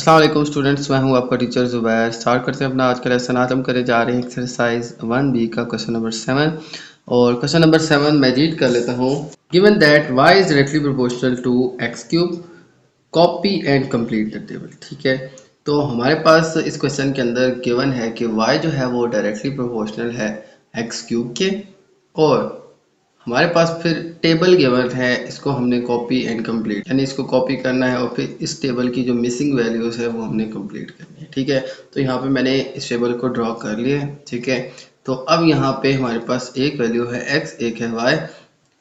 अस्सलाम वालेकुम स्टूडेंट्स, मैं हूं आपका टीचर ज़ुबैर। स्टार्ट करते हैं अपना आज का लेसन। आज हम करने जा रहे हैं एक्सरसाइज 1B का क्वेश्चन नंबर 7। और क्वेश्चन नंबर 7 मैं रीड कर लेता हूं। Given that y is directly proportional to x cube, copy and complete the table. ठीक है, तो हमारे पास इस क्वेश्चन के अंदर गिवन है कि y जो है वो डायरेक्टली प्रोपोर्शनल है x क्यूब के, और हमारे पास फिर टेबल गिवन है, इसको हमने कॉपी एंड कंप्लीट, यानी इसको कॉपी करना है और फिर इस टेबल की जो मिसिंग वैल्यूज है वो हमने कंप्लीट करनी है। ठीक है, तो यहाँ पे मैंने इस टेबल को ड्रॉ कर लिया है। ठीक है, तो अब यहाँ पे हमारे पास एक वैल्यू है x, एक है y।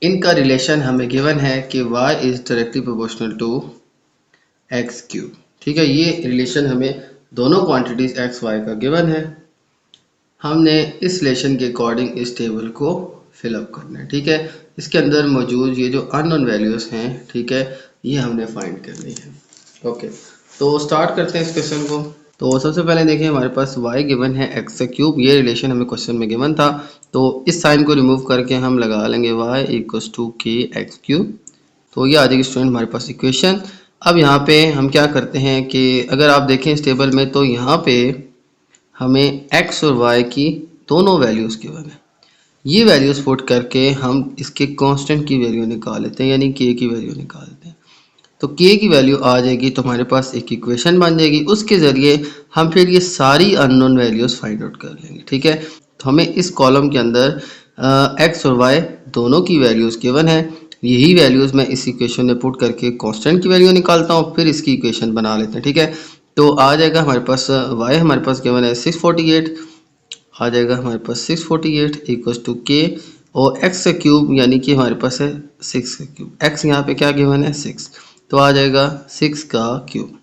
इनका रिलेशन हमें गिवन है कि y is directly proportional to x cube. ठीक है, ये रिलेशन हमें दोनों क्वांटिटीज x y का गिवन है। हमने इस रिलेशन के अकॉर्डिंग इस टेबल को फिलअप करना है। ठीक है, इसके अंदर मौजूद ये जो अननोन वैल्यूज हैं, ठीक है, ये हमने फाइंड करनी है। ओके, तो स्टार्ट करते हैं इस क्वेश्चन को। तो सबसे पहले देखें, हमारे पास y गिवन है x क्यूब, ये रिलेशन हमें क्वेश्चन में गिवन था। तो इस साइन को रिमूव करके हम लगा लेंगे y इक्वल्स टू के एक्स क्यूब। तो ये आ जाएगी स्टूडेंट हमारे पास इक्वेशन। अब यहाँ पे हम क्या करते हैं कि अगर आप देखें इस टेबल में, तो यहाँ पे हमें x और y की दोनों वैल्यूज़ गिवन है। ये वैल्यूज़ पुट करके हम इसके कांस्टेंट की वैल्यू निकाल लेते हैं, यानी k की वैल्यू निकाल लेते हैं। तो k की वैल्यू आ जाएगी तो हमारे पास एक इक्वेशन बन जाएगी। उसके ज़रिए हम फिर ये सारी अननोन वैल्यूज़ फाइंड आउट कर लेंगे। ठीक है, तो हमें इस कॉलम के अंदर x और y दोनों की वैल्यूज़ गिवन है। यही वैल्यूज़ मैं इस इक्वेशन में पुट करके कांस्टेंट की वैल्यू निकालता हूँ, फिर इसकी इक्वेशन बना लेते हैं। ठीक है, तो आ जाएगा हमारे पास y हमारे पास गिवन है 648, आ जाएगा हमारे पास 648 इक्वल्स टू के, और x का क्यूब यानी कि हमारे पास है 6 का क्यूब। x यहाँ पे क्या गिवन है 6, तो आ जाएगा 6 का क्यूब।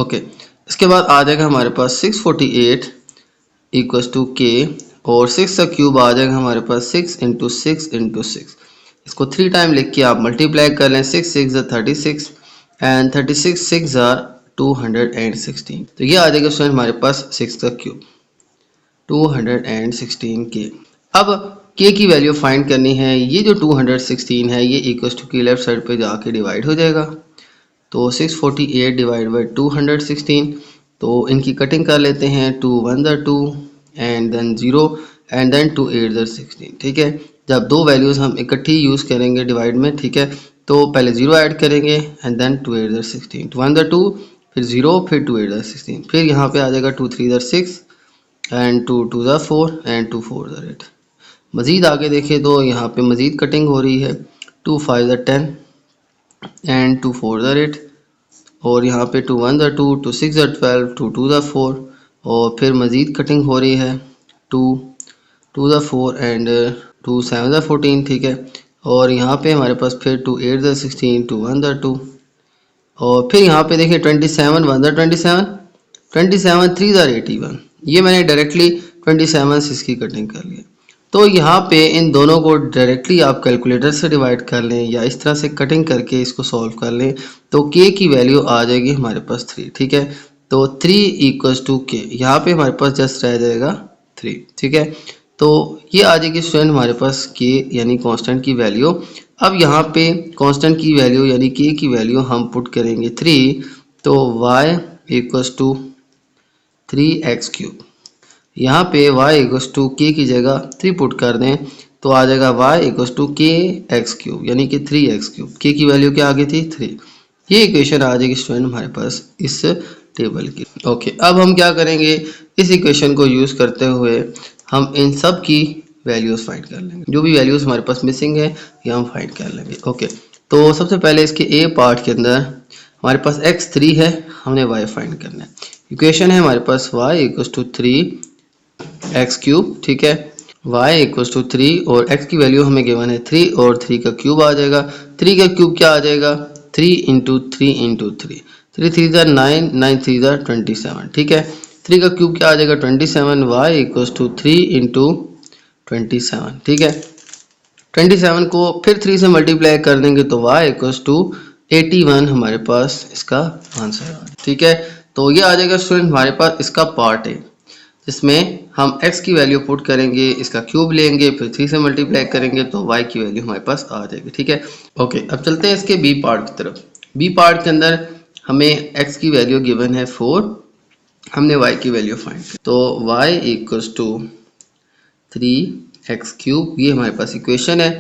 ओके, इसके बाद आ जाएगा हमारे पास 648 इक्वल्स टू के, और 6 का क्यूब आ जाएगा हमारे पास 6 इंटू 6 इंटू 6। इसको 3 टाइम लिख के आप मल्टीप्लाई कर लें। 6 6 36 एंड 36 6 216। तो ये आ जाएगा स्टूडेंट हमारे पास 6 का क्यूब 216 के। अब k की वैल्यू फाइंड करनी है। ये जो 216 है ये इक्वल्स टू की लेफ्ट साइड पे जाके डिवाइड हो जाएगा। तो 648 डिवाइड बाई 216, तो इनकी कटिंग कर लेते हैं। 2 1 2 एंड देन 0 एंड देन 2 8 16। ठीक है, जब दो वैल्यूज़ हम इकट्ठी यूज़ करेंगे डिवाइड में, ठीक है, तो पहले 0 ऐड करेंगे एंड देन 2 8 16, 2 1 2 फिर 0 फिर 2 8 16, फिर यहाँ पे आ जाएगा 2 3 6 एंड 2 2 4 एंड 2 4 8। मज़ीद आगे देखें तो यहाँ पे मज़ीद कटिंग हो रही है। 2 5 10 एंड 2 4 8, और यहाँ पे 2 1 2 2 6 12 2 2 4, और फिर मज़ीद कटिंग हो रही है 2 2 4 एंड 2 7 14। ठीक है, और यहाँ पे हमारे पास फिर 2 8 16 2 1 2, और फिर यहाँ पे देखिए 27 1 27 27 3 81। ये मैंने डायरेक्टली 27 से इसकी कटिंग कर लिया। तो यहाँ पे इन दोनों को डायरेक्टली आप कैलकुलेटर से डिवाइड कर लें या इस तरह से कटिंग करके इसको सॉल्व कर लें, तो k की वैल्यू आ जाएगी हमारे पास 3। ठीक है, तो 3 इक्वल्स टू k, यहाँ पे हमारे पास जस्ट रह जाएगा 3। ठीक है, तो ये आ जाएगी स्टूडेंट हमारे पास k यानी कांस्टेंट की वैल्यू। अब यहाँ पे कांस्टेंट की वैल्यू यानी k की वैल्यू हम पुट करेंगे 3, तो y equals to 3x cube. यहाँ पे y इक्वल्स टू k की जगह 3 पुट कर दें, तो आ जाएगा y equals to k x cube, यानी कि 3x क्यूब। k की वैल्यू क्या आ गई थी 3। ये इक्वेशन आ जाएगी स्टूडेंट हमारे पास इस टेबल की। ओके, अब हम क्या करेंगे, इस इक्वेशन को यूज़ करते हुए हम इन सब की वैल्यूज़ फाइंड कर लेंगे। जो भी वैल्यूज़ हमारे पास मिसिंग है ये हम फाइंड कर लेंगे। ओके, तो सबसे पहले इसके a पार्ट के अंदर हमारे पास x3 है, हमने y फाइंड करना है। इक्वेशन है हमारे पास y equals to 3x cube. ठीक है, y इक्वल्स टू 3 और x की वैल्यू हमें गिवन है 3, और 3 का क्यूब आ जाएगा। 3 का क्यूब क्या आ जाएगा 3 इंटू 3 इंटू 3, 3 3 9 9 3 27। ठीक है, 3 का क्यूब क्या आ जाएगा 27। y equals to 3 into 27। ठीक है, 27 को फिर 3 से मल्टीप्लाई कर देंगे तो y इक्वल्स टू 81 हमारे पास इसका आंसर है। ठीक है, तो ये आ जाएगा स्टूडेंट हमारे पास इसका पार्ट है, जिसमें हम x की वैल्यू पुट करेंगे, इसका क्यूब लेंगे, फिर 3 से मल्टीप्लाई करेंगे तो y की वैल्यू हमारे पास आ जाएगी। ठीक है, ओके, अब चलते हैं इसके b पार्ट की तरफ। b पार्ट के अंदर हमें x की वैल्यू गिवन है 4, हमने y की वैल्यू फाइंड की, तो y equals to 3x cube, ये हमारे पास इक्वेशन है।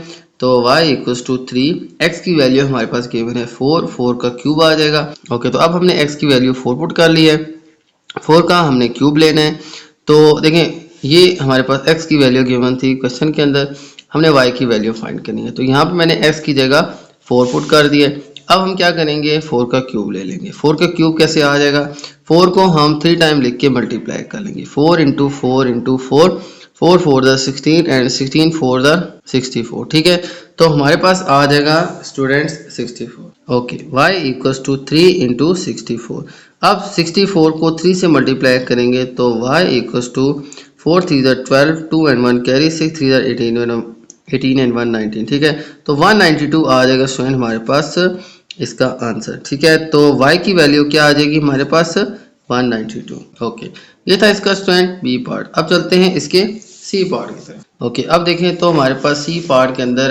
तो y इक्वल्स टू 3, x की वैल्यू हमारे पास गिवन है 4, 4 का क्यूब आ जाएगा। ओके, तो अब हमने x की वैल्यू 4 पुट कर ली है, 4 का हमने क्यूब लेना है। तो देखें ये हमारे पास x की वैल्यू गिवन थी क्वेश्चन के अंदर, हमने y की वैल्यू फाइंड करनी है। तो यहाँ पे मैंने x की जगह 4 पुट कर दिया। अब हम क्या करेंगे, 4 का क्यूब ले लेंगे। 4 का क्यूब कैसे आ जाएगा, 4 को हम 3 टाइम लिख के मल्टीप्लाई कर लेंगे, 4 इंटू 4 इंटू 4, 4 4 द 16 एंड 16 4 द 64। ठीक है, तो हमारे पास आ जाएगा students 64। Okay, y equals to 3 into 64। अब 64 को 3 से मल्टीप्लाई करेंगे तो y इक्वल्स टू 4 3 द 12, 2 एंड 1 कैरी, 6 3 द 18 एंड 1 19। ठीक है, तो 192 आ जाएगा स्टूडेंट हमारे पास इसका आंसर। ठीक है, तो y की वैल्यू क्या आ जाएगी हमारे पास 192। ओके, ये था इसका स्टूडेंट बी पार्ट। अब चलते हैं इसके सी पार्ट की तरफ। ओके, अब देखें तो हमारे पास सी पार्ट के अंदर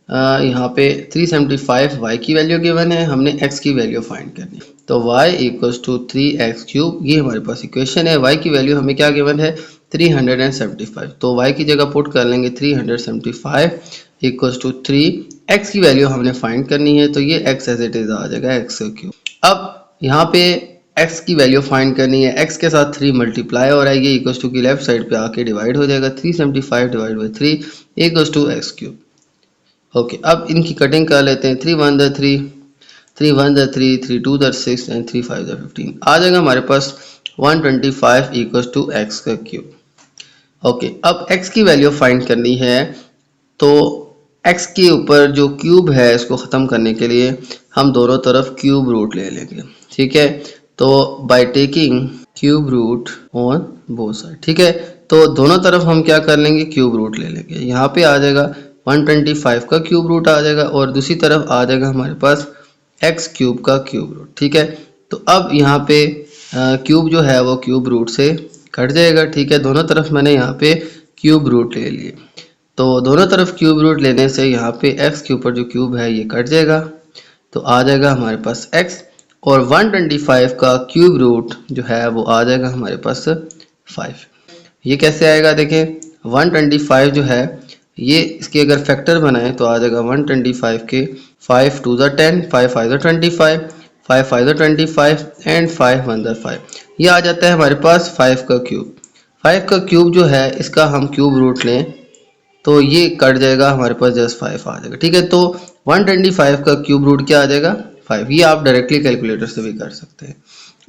यहाँ पे 375 y की वैल्यू गिवन है, हमने x की वैल्यू फाइंड करनी है। तो y equals to 3x cube, ये हमारे पास इक्वेशन है। y की वैल्यू हमें क्या गिवन है 375, तो y की जगह पुट कर लेंगे 375 इक्वल्स टू 3, x की वैल्यू हमने फाइंड करनी है, तो ये x एज इट इज आ जाएगा x क्यूब। अब यहाँ पे x की वैल्यू फाइंड करनी है, x के साथ 3 मल्टीप्लाई हो रहा है, ये इक्वल्स टू की लेफ्ट साइड पे आके डिवाइड हो जाएगा, 375 divide by 3 equals to x cube. Okay, अब इनकी कटिंग कर लेते हैं, 3 1 द 3, 3 1 द 3, 3 2 द 6 एंड 3 5 द 15 आ जाएगा हमारे पास 125 इक्वल्स टू x का क्यूब। ओके, अब x की वैल्यू फाइंड करनी है, तो x के ऊपर जो क्यूब है इसको ख़त्म करने के लिए हम दोनों तरफ क्यूब रूट ले लेंगे। ठीक है, तो by taking cube root on both side. ठीक है, तो दोनों तरफ हम क्या कर लेंगे क्यूब रूट ले लेंगे। यहाँ पे आ जाएगा 125 का क्यूब रूट आ जाएगा और दूसरी तरफ आ जाएगा हमारे पास x क्यूब का क्यूब रूट। ठीक है, तो अब यहाँ पे क्यूब जो है वो क्यूब रूट से कट जाएगा। ठीक है, दोनों तरफ मैंने यहाँ पे क्यूब रूट ले लिए, तो दोनों तरफ क्यूब रूट लेने से यहाँ पे x के ऊपर जो क्यूब है ये कट जाएगा, तो आ जाएगा हमारे पास x, और 125 का क्यूब रूट जो है वो आ जाएगा हमारे पास 5। ये कैसे आएगा, देखें 125 जो है ये इसके अगर फैक्टर बनाएं तो आ जाएगा 125 के 5 2 the 10, 5 5 the 25, 5 5 the 25 and 5 1 the 5, ये आ जाता है हमारे पास 5 का क्यूब। 5 का क्यूब जो है इसका हम क्यूब रूट लें तो ये कट जाएगा, हमारे पास जस्ट 5 आ जाएगा। ठीक है, तो 125 का क्यूब रूट क्या आ जाएगा 5, ये आप डायरेक्टली कैलकुलेटर से भी कर सकते हैं।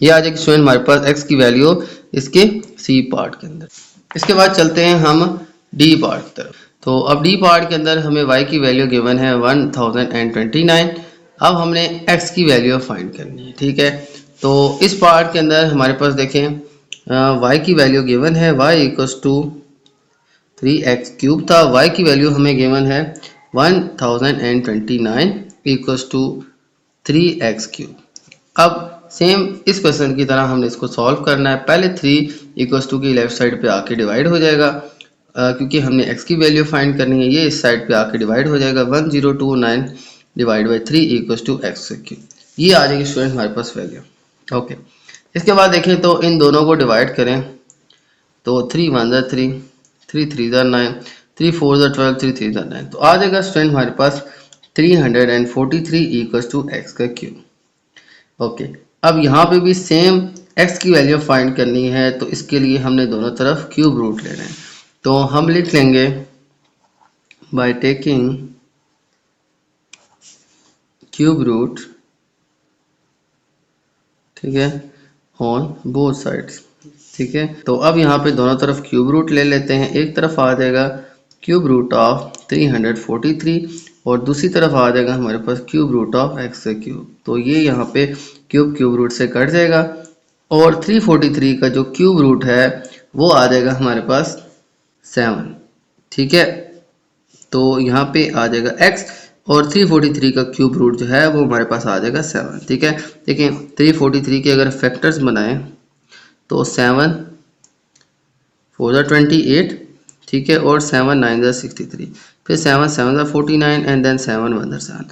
ये आ जाएगी स्टूडेंट हमारे पास x की वैल्यू इसके सी पार्ट के अंदर। इसके बाद चलते हैं हम डी पार्ट की तरफ। तो अब डी पार्ट के अंदर हमें y की वैल्यू गिवन है 1029। अब हमने x की वैल्यू फाइंड करनी है। ठीक है, तो इस पार्ट के अंदर हमारे पास देखें y की वैल्यू गिवन है, y equals to 3x cube था, y की वैल्यू हमें गिवन है 1029 इक्वल्स टू 3x क्यूब। अब सेम इस क्वेश्चन की तरह हमने इसको सॉल्व करना है। पहले 3 इक्वल्स टू की लेफ्ट साइड पे आके डिवाइड हो जाएगा, क्योंकि हमने x की वैल्यू फाइंड करनी है, ये इस साइड पे आके डिवाइड हो जाएगा, 1029 divide by 3 equals to x cube. ये आ जाएगी स्टूडेंट हमारे पास वैल्यू। ओके, इसके बाद देखें तो इन दोनों को डिवाइड करें तो 3 1 द 3, 3 3 द 9, 3 4 द 12, 3 3 द 9, तो आ जाएगा स्टूडेंट हमारे पास 343 इक्वल्स टू x का क्यूब। ओके, अब यहाँ पे भी सेम x की वैल्यू फाइंड करनी है, तो इसके लिए हमने दोनों तरफ क्यूब रूट लेना है, तो हम लिख लेंगे बाय टेकिंग क्यूब रूट, ठीक है, ऑन बोथ साइड्स। ठीक है, तो अब यहाँ पे दोनों तरफ क्यूब रूट ले लेते हैं। एक तरफ आ जाएगा क्यूब रूट ऑफ 343 और दूसरी तरफ आ जाएगा हमारे पास cube root of x cube, तो ये यहाँ पे क्यूब रूट से कट जाएगा और 343 का जो क्यूब रूट है वो आ जाएगा हमारे पास 7। ठीक है, तो यहाँ पे आ जाएगा x और 343 का क्यूब रूट जो है वो हमारे पास आ जाएगा 7। ठीक है, देखिए 343 के अगर फैक्टर्स बनाएं तो 7 4 द 28, ठीक है, और 7 9 द 63, फिर 7 7 द 49 एंड देन 7 1 द 7,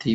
3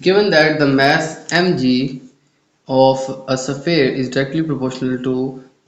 Given that the mass mg of a sphere is directly proportional to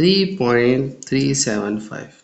3.375.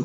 2.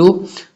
2.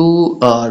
2r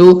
2،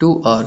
2r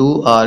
2r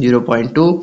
0.2،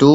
2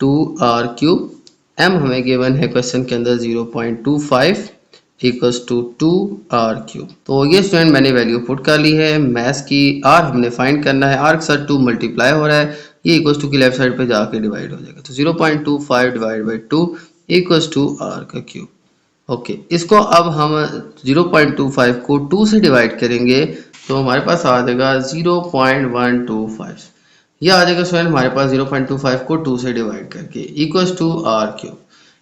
2r cube, m हमें गिवन है क्वेश्चन के अंदर 0.25 इक्वल्स टू 2r क्यूब। तो ये स्टूडेंट मैंने वैल्यू पुट कर ली है। मैथ्स की r हमने फाइंड करना है, r के साथ 2 मल्टीप्लाई हो रहा है, ये इक्वल्स टू की लेफ्ट साइड पे जाके डिवाइड हो जाएगा। तो 0.25 divide by 2 equals to r का क्यूब। ओके, इसको अब हम 0.25 को 2 से डिवाइड करेंगे तो हमारे पास आ जाएगा 0.125। यह आ जाएगा स्टूडेंट हमारे पास 0.25 को 2 से डिवाइड करके equals to r cube.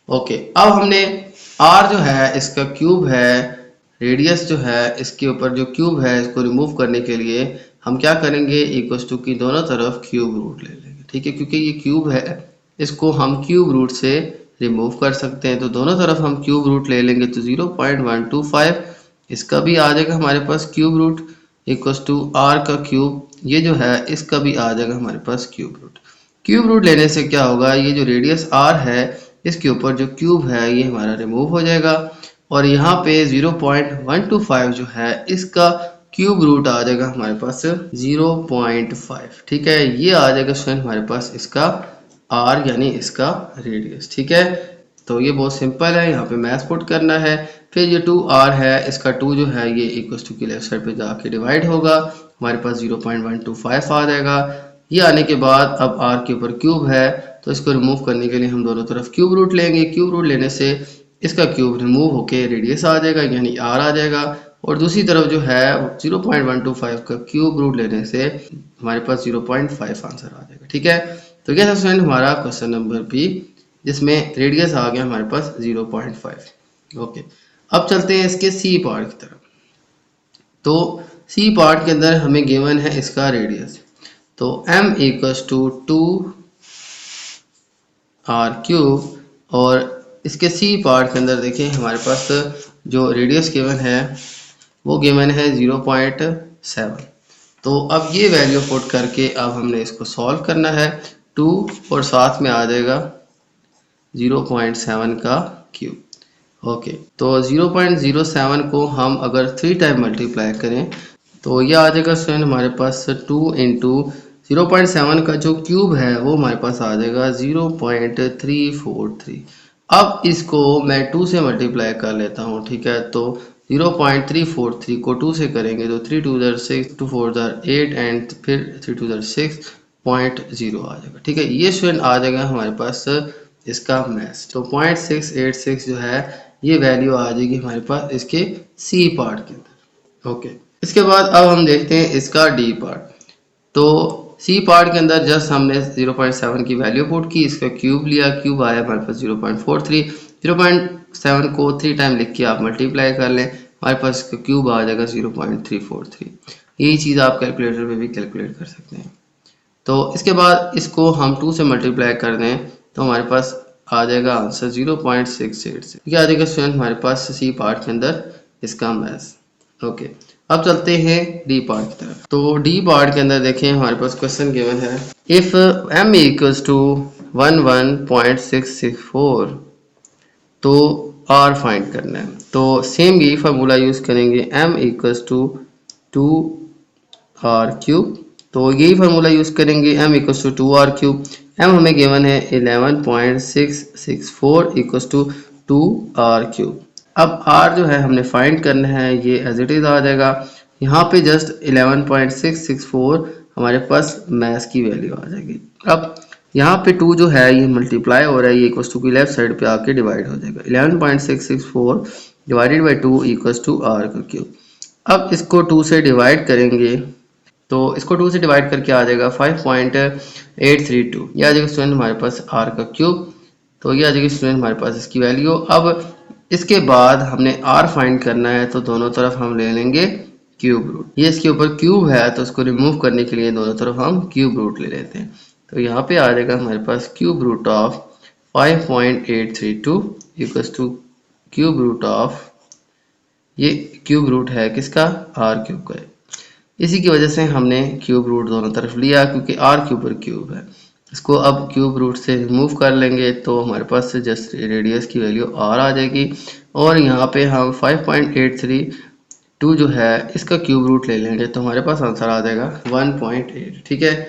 Okay, अब हमने r जो है इसका क्यूब है, रेडियस जो है इसके ऊपर जो क्यूब है इसको रिमूव करने के लिए हम क्या करेंगे, इक्वल्स टू की दोनों तरफ क्यूब रूट ले लेंगे। ठीक है, क्योंकि ये क्यूब है इसको हम क्यूब रूट से रिमूव कर सकते हैं, तो दोनों तरफ हम क्यूब रूट ले लेंगे। तो 0.125 इसका भी आ जाएगा हमारे पास cube root equals to r का क्यूब, ये जो है इसका भी आ जाएगा हमारे पास क्यूब रूट। क्यूब रूट लेने से क्या होगा, ये जो रेडियस r है इसके ऊपर जो क्यूब है ये हमारा रिमूव हो जाएगा और यहाँ पे 0.125 जो है इसका क्यूब रूट आ जाएगा हमारे पास 0.5। ठीक है, ये आ जाएगा स्टूडेंट हमारे पास इसका r यानी इसका रेडियस। ठीक है, तो ये बहुत सिंपल है, यहाँ पे मैथ पुट करना है। फिर ये 2r है, इसका 2 जो है ये इक्वल्स टू की लेफ्ट साइड पे जाके डिवाइड होगा, हमारे पास 0.125 आ जाएगा। ये आने के बाद अब r के ऊपर क्यूब है तो इसको रिमूव करने के लिए हम दोनों तरफ क्यूब रूट लेंगे। क्यूब रूट लेने से इसका क्यूब रिमूव होके रेडियस आ जाएगा यानी r आ जाएगा, और दूसरी तरफ जो है 0.125 का क्यूब रूट लेने से हमारे पास 0.5 आंसर आ जाएगा। ठीक है, तो ये था स्टूडेंट हमारा क्वेश्चन नंबर बी, जिसमें रेडियस आ गया हमारे पास 0.5। ओके, अब चलते हैं इसके सी पार्ट की तरफ। तो सी पार्ट के अंदर हमें गिवन है इसका रेडियस, तो m equals to 2r cube, और इसके सी पार्ट के अंदर देखें हमारे पास जो रेडियस गिवन है वो गिवन है 0.7। तो अब ये वैल्यू पुट करके अब हमने इसको सॉल्व करना है। 2 और साथ में आ जाएगा 0.7 का क्यूब। ओके, तो 0.07 को हम अगर 3 टाइम मल्टीप्लाई करें तो ये आ जाएगा स्टूडेंट हमारे पास 2 इंटू 0.7 का जो क्यूब है वो हमारे पास आ जाएगा 0.343। अब इसको मैं 2 से मल्टीप्लाई कर लेता हूँ। ठीक है, तो 0.343 को 2 से करेंगे तो 3 2 6 2 4 8 एंड फिर 3 2 6.0 आ जाएगा। ठीक है, ये स्टूडेंट आ जाएगा हमारे पास इसका मैथ्स। तो 0.686 जो है ये वैल्यू आ जाएगी हमारे पास इसके सी पार्ट के अंदर। ओके, इसके बाद अब हम देखते हैं इसका डी पार्ट। तो सी पार्ट के अंदर जस्ट हमने 0.7 की वैल्यू पुट की, इसका क्यूब लिया, क्यूब आया हमारे पास 0.43। 0.7 को 3 टाइम लिख के आप मल्टीप्लाई कर लें, हमारे पास इसका क्यूब आ जाएगा 0.343। यही चीज़ आप कैलकुलेटर पे भी कैलकुलेट कर सकते हैं। तो इसके बाद इसको हम 2 से मल्टीप्लाई कर दें तो हमारे पास आ जाएगा आंसर 0.686। ये आ जाएगा स्टूडेंट हमारे पास सी पार्ट के अंदर इसका मैथ्स। ओके, अब चलते हैं डी पार्ट की तरफ। तो डी पार्ट के अंदर देखें हमारे पास क्वेश्चन गिवन है, इफ m इक्वल्स टू 11.664 तो r फाइंड करना है। तो सेम यही फार्मूला यूज करेंगे, m equals to 2r cube, तो यही फार्मूला यूज करेंगे, m equals to 2r cube. m हमें गिवन है 11.664 इक्वल्स टू 2r क्यूब। अब r जो है हमने फाइंड करना है, ये एज इट इज आ जाएगा। यहाँ पे जस्ट 11.664 हमारे पास मैथ्स की वैल्यू आ जाएगी। अब यहाँ पे 2 जो है ये मल्टीप्लाई हो रहा है, ये इक्वल्स टू की लेफ्ट साइड पे आके डिवाइड हो जाएगा। 11.664 divided by 2 equals to r का क्यूब। अब इसको 2 से डिवाइड करेंगे तो इसको 2 से डिवाइड करके आ जाएगा 5.832। ये आ जाएगा स्टूडेंट हमारे पास r का क्यूब। तो ये आ जाएगी स्टूडेंट हमारे पास इसकी वैल्यू। अब इसके बाद हमने r फाइंड करना है, तो दोनों तरफ हम ले लेंगे क्यूब रूट। ये इसके ऊपर क्यूब है तो इसको रिमूव करने के लिए दोनों तरफ हम क्यूब रूट ले लेते हैं। तो यहाँ पे आ जाएगा हमारे पास cube root of 5.832 equals to cube root of, ये क्यूब रूट है किसका, r क्यूब का है। इसी की वजह से हमने क्यूब रूट दोनों तरफ लिया क्योंकि r के ऊपर क्यूब है। इसको अब क्यूब रूट से रिमूव कर लेंगे तो हमारे पास जस्ट रेडियस की वैल्यू r आ जाएगी, और यहाँ पे हम 5.832 जो है इसका क्यूब रूट ले लेंगे तो हमारे पास आंसर आ जाएगा 1.8। ठीक है,